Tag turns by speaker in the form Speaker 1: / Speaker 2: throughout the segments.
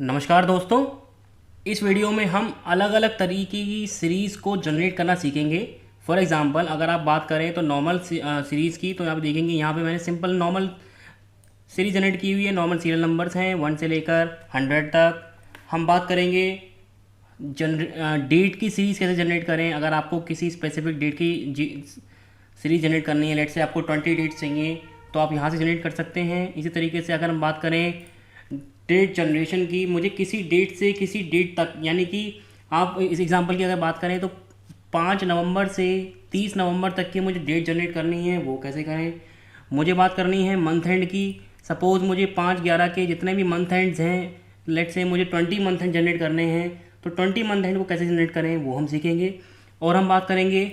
Speaker 1: नमस्कार दोस्तों। इस वीडियो में हम अलग अलग तरीके की सीरीज़ को जनरेट करना सीखेंगे। फॉर एग्जांपल अगर आप बात करें तो नॉर्मल सीरीज़ की, तो आप देखेंगे यहाँ पे मैंने सिंपल नॉर्मल सीरीज़ जनरेट की हुई है। नॉर्मल सीरियल नंबर्स हैं 1 से लेकर 100 तक। हम बात करेंगे डेट की सीरीज़ कैसे जनरेट करें। अगर आपको किसी स्पेसिफिक डेट की सीरीज़ जनरेट करनी है, लेट से आपको 20 डेट चाहिए, तो आप यहाँ से जनरेट कर सकते हैं। इसी तरीके से अगर हम बात करें डेट जनरेशन की, मुझे किसी डेट से किसी डेट तक, यानी कि आप इस एग्जांपल की अगर बात करें तो 5 नवंबर से 30 नवंबर तक की मुझे डेट जनरेट करनी है, वो कैसे करें। मुझे बात करनी है मंथ एंड की। सपोज़ मुझे 5/11 के जितने भी मंथ एंड्स हैं, लेट से मुझे 20 मंथ एंड जनरेट करने हैं, तो 20 मंथ एंड को कैसे जनरेट करें वो हम सीखेंगे। और हम बात करेंगे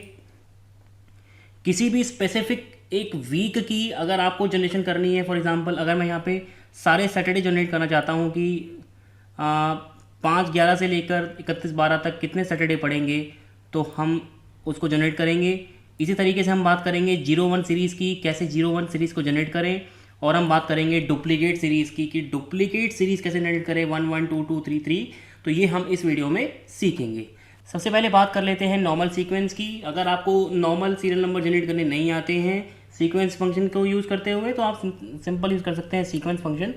Speaker 1: किसी भी स्पेसिफिक एक वीक की अगर आपको जनरेशन करनी है। फॉर एग्जांपल अगर मैं यहाँ पे सारे सैटरडे जनरेट करना चाहता हूँ कि 5/11 से लेकर 31/12 तक कितने सैटरडे पड़ेंगे, तो हम उसको जनरेट करेंगे। इसी तरीके से हम बात करेंगे 01 सीरीज़ की, कैसे 01 सीरीज़ को जनरेट करें। और हम बात करेंगे डुप्लीकेट सीरीज़ की कि डुप्लीकेट सीरीज़ कैसे जनरेट करें 1 1 2 2 3 3। तो ये हम इस वीडियो में सीखेंगे। सबसे पहले बात कर लेते हैं नॉर्मल सीक्वेंस की। अगर आपको नॉर्मल सीरियल नंबर जनरेट करने नहीं आते हैं सीक्वेंस फंक्शन को यूज़ करते हुए, तो आप सिंपल यूज़ कर सकते हैं सीक्वेंस फंक्शन।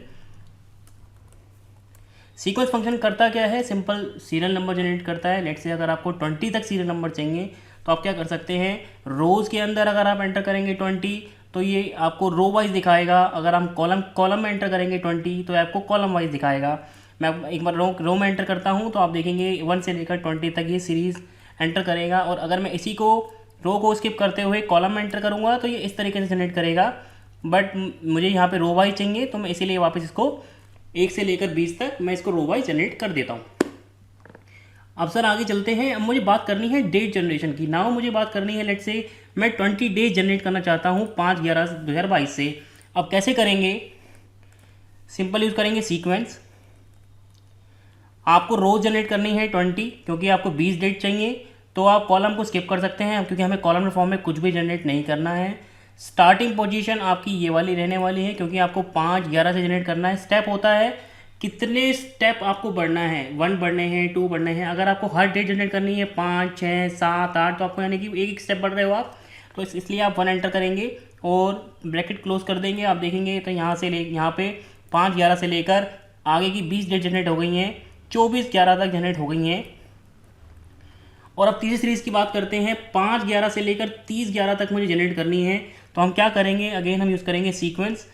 Speaker 1: सीक्वेंस फंक्शन करता क्या है, सिंपल सीरियल नंबर जनरेट करता है। लेट से अगर आपको 20 तक सीरियल नंबर चाहिए, तो आप क्या कर सकते हैं, रोज़ के अंदर अगर आप एंटर करेंगे 20, तो ये आपको रो वाइज दिखाएगा। अगर हम कॉलम में एंटर करेंगे 20, तो आपको कॉलम वाइज दिखाएगा। मैं एक बार रो में एंटर करता हूँ, तो आप देखेंगे 1 से लेकर 20 तक ये सीरीज़ एंटर करेगा। और अगर मैं इसी को रो को स्किप करते हुए कॉलम में एंटर करूँगा, तो ये इस तरीके से जनरेट करेगा। बट मुझे यहाँ पे रो वाइज चाहिए, तो मैं इसीलिए वापस इसको 1 से लेकर 20 तक मैं इसको रो वाइज जनरेट कर देता हूँ। अब सर आगे चलते हैं। अब मुझे बात करनी है डेट जनरेशन की। नाउ मुझे बात करनी है, लेट से मैं 20 डेज जनरेट करना चाहता हूँ 5/11/2022 से। अब कैसे करेंगे, सिंपल यूज़ करेंगे सीक्वेंस। आपको रोज़ जनरेट करनी है 20, क्योंकि आपको 20 डेट चाहिए, तो आप कॉलम को स्किप कर सकते हैं, क्योंकि हमें कॉलम फॉर्म में कुछ भी जनरेट नहीं करना है। स्टार्टिंग पोजीशन आपकी ये वाली रहने वाली है, क्योंकि आपको 5/11 से जनरेट करना है। स्टेप होता है कितने स्टेप आपको बढ़ना है, 1 बढ़ने हैं, 2 बढ़ने हैं। अगर आपको हर डेट जनरेट करनी है 5 6 7 8, तो आपको यानी कि एक एक स्टेप बढ़ रहे हो आप, तो इसलिए आप 1 एंटर करेंगे और ब्रैकेट क्लोज कर देंगे। आप देखेंगे तो यहाँ पे 5/11 से लेकर आगे की 20 डेट जनरेट हो गई हैं, 24/11 तक जनरेट हो गई हैं। और अब तीसरी सीरीज़ की बात करते हैं। 5/11 से लेकर 30/11 तक मुझे जनरेट करनी है, तो हम क्या करेंगे, अगेन हम यूज़ करेंगे सीक्वेंस।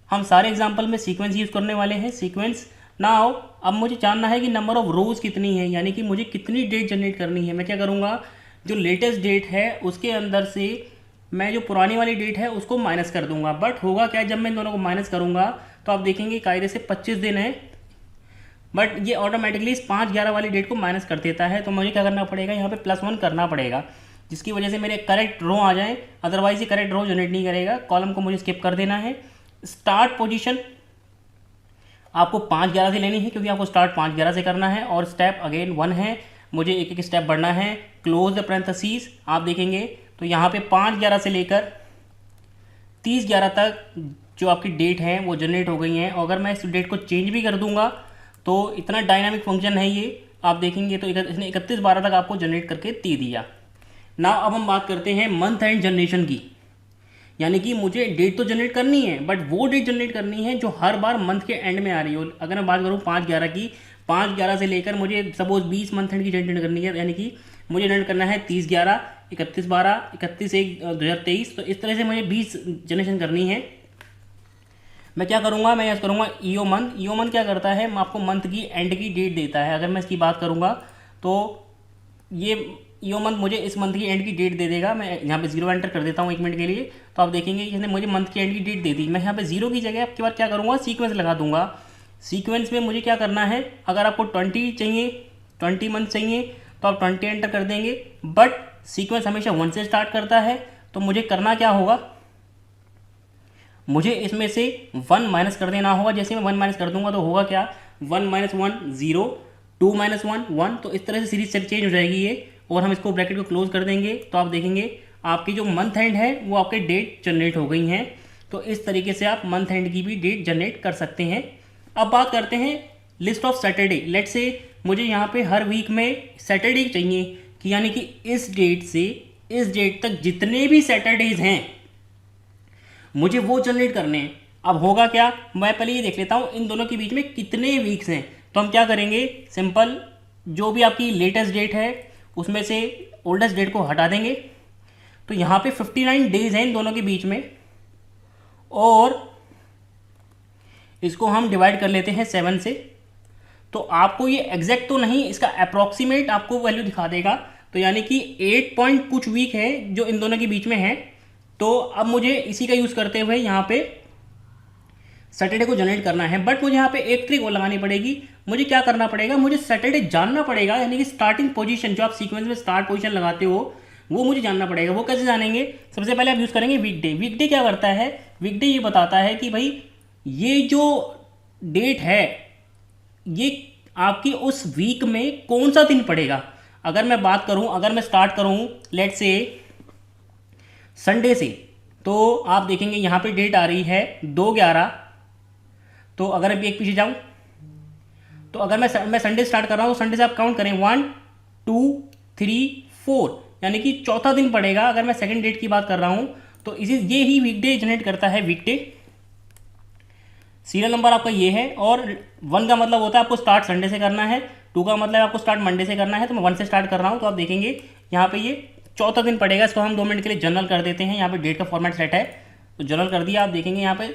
Speaker 1: हम सारे एग्जांपल में सीक्वेंस यूज़ करने वाले हैं, सीक्वेंस। नाउ अब मुझे जानना है कि नंबर ऑफ रोज़ कितनी है, यानी कि मुझे कितनी डेट जनरेट करनी है। मैं क्या करूँगा, जो लेटेस्ट डेट है उसके अंदर से मैं जो पुरानी वाली डेट है उसको माइनस कर दूंगा। बट होगा क्या, जब मैं इन दोनों को माइनस करूँगा, तो आप देखेंगे कायदे से 25 दिन है, बट ये ऑटोमेटिकली इस 5/11 वाली डेट को माइनस कर देता है। तो मुझे क्या करना पड़ेगा, यहाँ पे +1 करना पड़ेगा, जिसकी वजह से मेरे करेक्ट रो आ जाए। अदरवाइज ये करेक्ट रो जनरेट नहीं करेगा। कॉलम को मुझे स्किप कर देना है। स्टार्ट पोजीशन आपको 5/11 से लेनी है, क्योंकि आपको स्टार्ट 5/11 से करना है। और स्टेप अगेन 1 है, मुझे एक एक स्टेप बढ़ना है। Close the parenthesis. आप देखेंगे तो यहाँ पे 5/11 से लेकर 30/11 तक जो आपकी डेट है वो जनरेट हो गई हैं। और अगर मैं इस डेट को चेंज भी कर दूंगा, तो इतना डायनामिक फंक्शन है ये, आप देखेंगे तो इसने 31/12 तक आपको जनरेट करके दे दिया। ना अब हम बात करते हैं मंथ एंड जनरेशन की, यानी कि मुझे डेट तो जनरेट करनी है, बट वो डेट जनरेट करनी है जो हर बार मंथ के एंड में आ रही हो। अगर मैं बात करूँ 5/11 की, 5/11 से लेकर मुझे सपोज 20 मंथ एंड की जनरेट करनी है, यानी कि मुझे जनरेट करना है 30/11, 31/12, 31/1/2023। तो इस तरह से मुझे 20 जनरेशन करनी है। मैं क्या करूँगा, मैं यूज़ करूँगा ईओ मंथ। ईओ मंथ क्या करता है, मैं आपको मंथ की एंड की डेट देता है। अगर मैं इसकी बात करूँगा तो ये ईओ मंथ मुझे इस मंथ की एंड की डेट दे देगा। मैं यहाँ पे 0 एंटर कर देता हूँ 1 मिनट के लिए, तो आप देखेंगे इसने मुझे मंथ की एंड की डेट दे दी। मैं यहाँ पे 0 की जगह आपके बाद क्या करूँगा, सीक्वेंस लगा दूंगा। सीक्वेंस में मुझे क्या करना है, अगर आपको 20 चाहिए, 20 मंथ चाहिए, तो आप 20 एंटर कर देंगे। बट सीक्वेंस हमेशा 1 से स्टार्ट करता है, तो मुझे करना क्या होगा, मुझे इसमें से 1 माइनस कर देना होगा। जैसे मैं 1 माइनस कर दूंगा तो होगा क्या, 1 - 1 0, 2 - 1 1। तो इस तरह से सीरीज चेंज हो जाएगी ये। और हम इसको ब्रैकेट को क्लोज कर देंगे, तो आप देखेंगे आपकी जो मंथ एंड है वो आपके डेट जनरेट हो गई हैं। तो इस तरीके से आप मंथ एंड की भी डेट जनरेट कर सकते हैं। अब बात करते हैं list of Saturday, let's say मुझे यहाँ पे हर वीक में सैटरडे चाहिए कि यानी कि इस डेट से इस डेट तक जितने भी सैटरडेज हैं मुझे वो जनरेट करने हैं। अब होगा क्या, मैं पहले ये देख लेता हूँ इन दोनों के बीच में कितने वीक्स हैं। तो हम क्या करेंगे, सिंपल जो भी आपकी लेटेस्ट डेट है उसमें से ओल्डेस्ट डेट को हटा देंगे। तो यहाँ पे 59 डेज हैं इन दोनों के बीच में, और इसको हम डिवाइड कर लेते हैं 7 से। तो आपको ये एग्जैक्ट तो नहीं, इसका अप्रॉक्सीमेट आपको वैल्यू दिखा देगा। तो यानी कि 8 पॉइंट कुछ वीक है जो इन दोनों के बीच में है। तो अब मुझे इसी का यूज़ करते हुए यहाँ पे सैटरडे को जनरेट करना है, बट मुझे यहाँ पे एक ट्रिक और लगानी पड़ेगी। मुझे क्या करना पड़ेगा, मुझे सैटरडे जानना पड़ेगा, यानी कि स्टार्टिंग पोजीशन जो आप सीक्वेंस में स्टार्ट पोजीशन लगाते हो वो मुझे जानना पड़ेगा। वो कैसे जानेंगे, सबसे पहले आप यूज़ करेंगे वीकडे। वीकडे क्या करता है, वीकडे ये बताता है कि भाई ये जो डेट है ये आपकी उस वीक में कौन सा दिन पड़ेगा। अगर मैं बात करूं, अगर मैं स्टार्ट करूं लेट्स से संडे से, तो आप देखेंगे यहाँ पे डेट आ रही है 2/11। तो अगर अभी एक पीछे जाऊं, तो अगर मैं संडे स्टार्ट कर रहा हूं तो संडे से आप काउंट करें 1 2 3 4, यानी कि चौथा दिन पड़ेगा। अगर मैं सेकंड डेट की बात कर रहा हूं तो ये ही वीकडे जनरेट करता है, वीकडे। सीरियल नंबर आपका ये है, और 1 का मतलब होता है आपको स्टार्ट संडे से करना है, 2 का मतलब आपको स्टार्ट मंडे से करना है। तो मैं 1 से स्टार्ट कर रहा हूँ, तो आप देखेंगे यहाँ पे ये चौथा दिन पड़ेगा। इसको हम 2 मिनट के लिए जनरल कर देते हैं। यहाँ पे डेट का फॉर्मेट सेट है तो जनरल कर दिया, आप देखेंगे यहाँ पे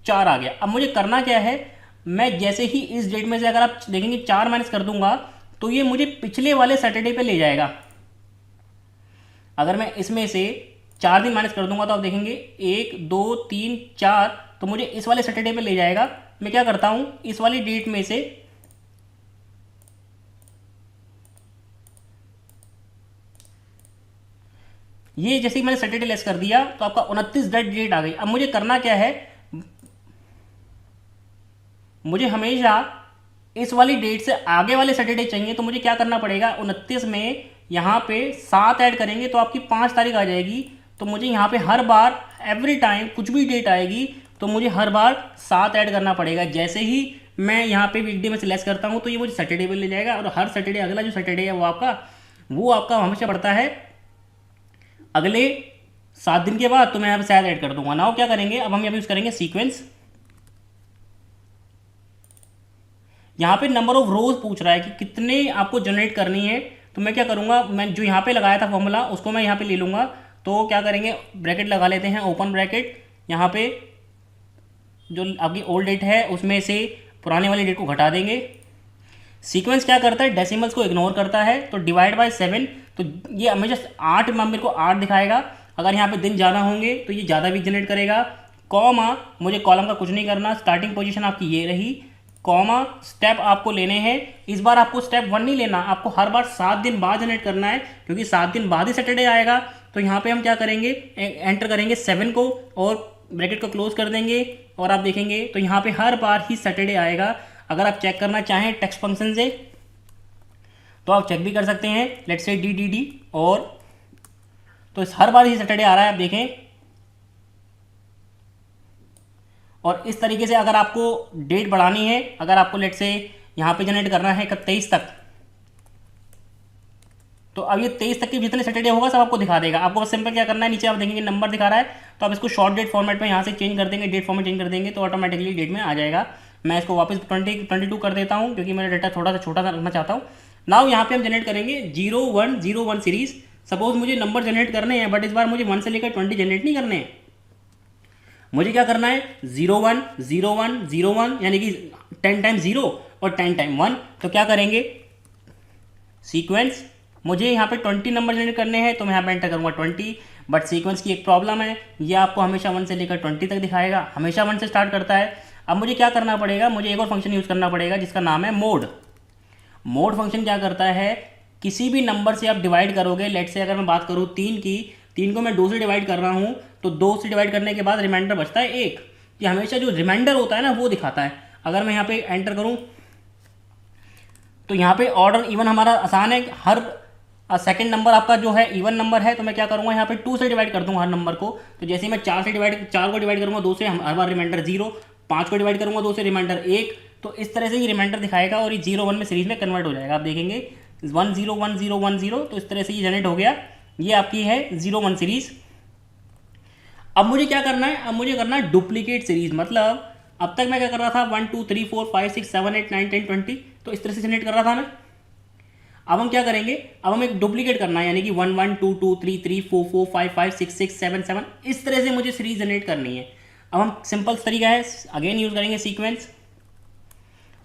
Speaker 1: 4 आ गया। अब मुझे करना क्या है, मैं जैसे ही इस डेट में से अगर आप देखेंगे 4 माइनस कर दूंगा तो ये मुझे पिछले वाले सैटरडे पे ले जाएगा। अगर मैं इसमें से 4 दिन माइनस कर दूंगा तो आप देखेंगे 1 2 3 4, तो मुझे इस वाले सैटरडे पे ले जाएगा। मैं क्या करता हूं, इस वाली डेट में से ये जैसे ही मैंने सैटरडे लेस कर दिया तो आपका 29 डेट आ गई। अब मुझे करना क्या है, मुझे हमेशा इस वाली डेट से आगे वाले सैटरडे चाहिए। तो मुझे क्या करना पड़ेगा, 29 में यहाँ पे 7 ऐड करेंगे तो आपकी 5 तारीख आ जाएगी। तो मुझे यहाँ पे हर बार एवरी टाइम कुछ भी डेट आएगी तो मुझे हर बार 7 ऐड करना पड़ेगा। जैसे ही मैं यहाँ पे वीकडे में से लेस करता हूँ तो ये मुझे सैटरडे पे ले जाएगा, और हर सैटरडे अगला जो सैटरडे है वो आपका हमेशा पड़ता है अगले 7 दिन के बाद। तो मैं यहाँ पे शायद ऐड कर दूंगा। नाउ क्या करेंगे, अब हम यहाँ पे यूज़ करेंगे सीक्वेंस। यहाँ पे नंबर ऑफ रोज पूछ रहा है कि कितने आपको जनरेट करनी है। तो मैं क्या करूँगा, मैं जो यहाँ पे लगाया था फॉर्मूला उसको मैं यहाँ पे ले लूँगा। तो क्या करेंगे, ब्रैकेट लगा लेते हैं, ओपन ब्रैकेट। यहाँ पे जो आपकी ओल्ड डेट है उसमें से पुराने वाली डेट को घटा देंगे। सीक्वेंस क्या करता है, डेसिमल्स को इग्नोर करता है। तो डिवाइड बाय 7, तो ये हमेशा 8 मेरे को 8 दिखाएगा। अगर यहाँ पे दिन ज़्यादा होंगे तो ये ज़्यादा वीक जनरेट करेगा। कॉमा, मुझे कॉलम का कुछ नहीं करना, स्टार्टिंग पोजीशन आपकी ये रही। कॉमा, स्टेप आपको लेने हैं। इस बार आपको स्टेप 1 नहीं लेना, आपको हर बार 7 दिन बाद जनरेट करना है, क्योंकि 7 दिन बाद ही सैटरडे आएगा। तो यहाँ पे हम क्या करेंगे, एंटर करेंगे 7 को और ब्रैकेट को क्लोज कर देंगे, और आप देखेंगे तो यहाँ पे हर बार ही सैटरडे आएगा। अगर आप चेक करना चाहें टेक्स्ट फंक्शन से तो आप चेक भी कर सकते हैं, लेट्स से डी, और तो इस हर बार ही सैटरडे आ रहा है, आप देखें। और इस तरीके से अगर आपको डेट बढ़ानी है, अगर आपको लेट से यहाँ पे जनरेट करना है 23 तक, तो अब ये 23 तक के जितने सैटरडे होगा सब आपको दिखा देगा। आपको बस सिंपल क्या करना है, नीचे आप देखेंगे नंबर दिखा रहा है तो आप इसको शॉर्ट डेट फॉर्मेट में यहाँ से चेंज कर देंगे, डेट फॉर्मेट चेंज कर देंगे तो ऑटोमेटिकली डेट में आ जाएगा। मैं इसको वापस 22 कर देता हूँ क्योंकि मेरा डेटा थोड़ा सा छोटा सा रखना चाहता हूँ। नाउ यहाँ पे हम जनरेट करेंगे 0101 सीरीज। सपोज मुझे नंबर जनरेट करने हैं, बट इस बार मुझे 1 से लेकर 20 जनरेट नहीं करने हैं। मुझे क्या करना है, 01 01 01, यानी कि 10 टाइम 0 और 10 टाइम 1। तो क्या करेंगे, सीक्वेंस, मुझे यहाँ पे 20 नंबर जनरेट करने हैं तो मैं यहाँ पे एंटर करूँगा 20। बट सीक्वेंस की एक प्रॉब्लम है, ये आपको हमेशा 1 से लेकर 20 तक दिखाएगा, हमेशा 1 से स्टार्ट करता है। अब मुझे क्या करना पड़ेगा, मुझे एक और फंक्शन यूज़ करना पड़ेगा जिसका नाम है मोड। मोड फंक्शन क्या करता है, किसी भी नंबर से आप डिवाइड करोगे, लेट से अगर मैं बात करूँ 3 की, 3 को मैं 2 से डिवाइड कर रहा हूँ तो 2 से डिवाइड करने के बाद रिमाइंडर बचता है 1। ये हमेशा जो रिमाइंडर होता है ना वो दिखाता है। अगर मैं यहाँ पे एंटर करूँ तो यहाँ पे ऑर्डर इवन हमारा आसान है, हर सेकंड नंबर आपका जो है इवन नंबर है, तो मैं क्या करूँगा यहाँ पे 2 से डिवाइड कर दूँगा हर नंबर को। तो जैसे ही मैं 4 को डिवाइड करूँगा 2 से, हर बार रिमाइंडर 0, 5 को डिवाइड करूँगा 2 से, रिमाइंडर 1, तो इस तरह से ये रिमाइंडर दिखाएगा और ये 0 1 में सीरीज में कन्वर्ट हो जाएगा। आप देखेंगे 1 0 1 0 1 0, तो इस तरह से ये जनरेट हो गया। ये आपकी है 0 1 सीरीज। अब मुझे क्या करना है, अब मुझे करना है डुप्लीकेट सीरीज। मतलब अब तक मैं क्या कर रहा था 1 2 3 4 5 6 7 8 9 10 20, तो इस तरह से जनरेट कर रहा था मैं। अब हम क्या करेंगे, अब हम एक डुप्लीकेट करना है, यानी कि 1 1 2 2 3 3 4 4 5 5 6 6 7 7, इस तरह से मुझे सीरीज जनरेट करनी है। अब हम सिंपल तरीका है, अगेन यूज करेंगे सीक्वेंस।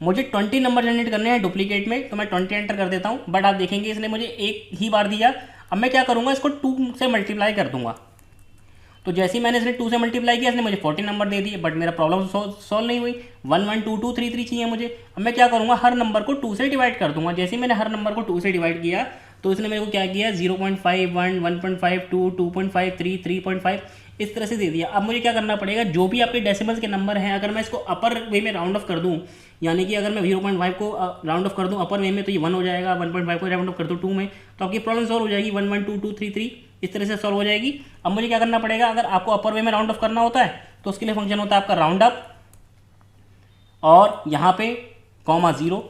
Speaker 1: मुझे 20 नंबर जनरेट करने हैं डुप्लीकेट में, तो मैं 20 एंटर कर देता हूँ। बट आप देखेंगे इसने मुझे एक ही बार दिया। अब मैं क्या करूँगा, इसको 2 से मल्टीप्लाई कर दूंगा। तो जैसे ही मैंने इसने 2 से मल्टीप्लाई किया, इसने मुझे 40 नंबर दे दिए। बट मेरा प्रॉब्लम सॉल्व नहीं हुई। 1 1 2 2 3 3 चाहिए मुझे। अब मैं क्या करूँगा, हर नंबर को 2 से डिवाइड कर दूंगा। जैसे ही मैंने हर नंबर को 2 से डिवाइड किया, तो इसने मेरे को क्या किया, 0.5 1 1.5 2 2.5 3 3.5, इस तरह से दे दिया। अब मुझे क्या करना पड़ेगा, जो भी आपके डेसिमल्स के नंबर हैं, अगर मैं इसको अपर वे में राउंड ऑफ कर दूँ, यानी कि अगर मैं 0.5 को राउंड ऑफ कर दूँ अपर वे में, तो ये 1 हो जाएगा। 1.5 को राउंड ऑफ कर दूँ 2 में, तो आपकी प्रॉब्लम सॉल्व हो जाएगी। 1 1 2 2 3 3, इस तरह से सॉल्व हो जाएगी। अब मुझे क्या करना पड़ेगा, अगर आपको अपर वे में राउंड ऑफ करना होता है, तो उसके लिए फंक्शन होता है आपका राउंड अप, और यहाँ पे (0).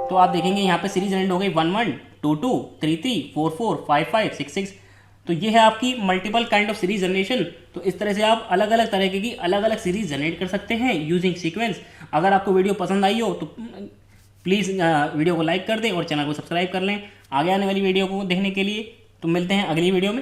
Speaker 1: तो आप देखेंगे यहाँ पे सीरीज जनरेट हो गई 1 1 2 2 3 3 4 4 5 5 6 6। तो ये है आपकी multiple kind of series generation. तो इस तरह से आप अलग अलग तरीके की अलग अलग सीरीज जनरेट कर सकते हैं यूजिंग सीक्वेंस। अगर आपको वीडियो पसंद आई हो तो प्लीज़ वीडियो को लाइक कर दें और चैनल को सब्सक्राइब कर लें आगे आने वाली वीडियो को देखने के लिए। तो मिलते हैं अगली वीडियो में।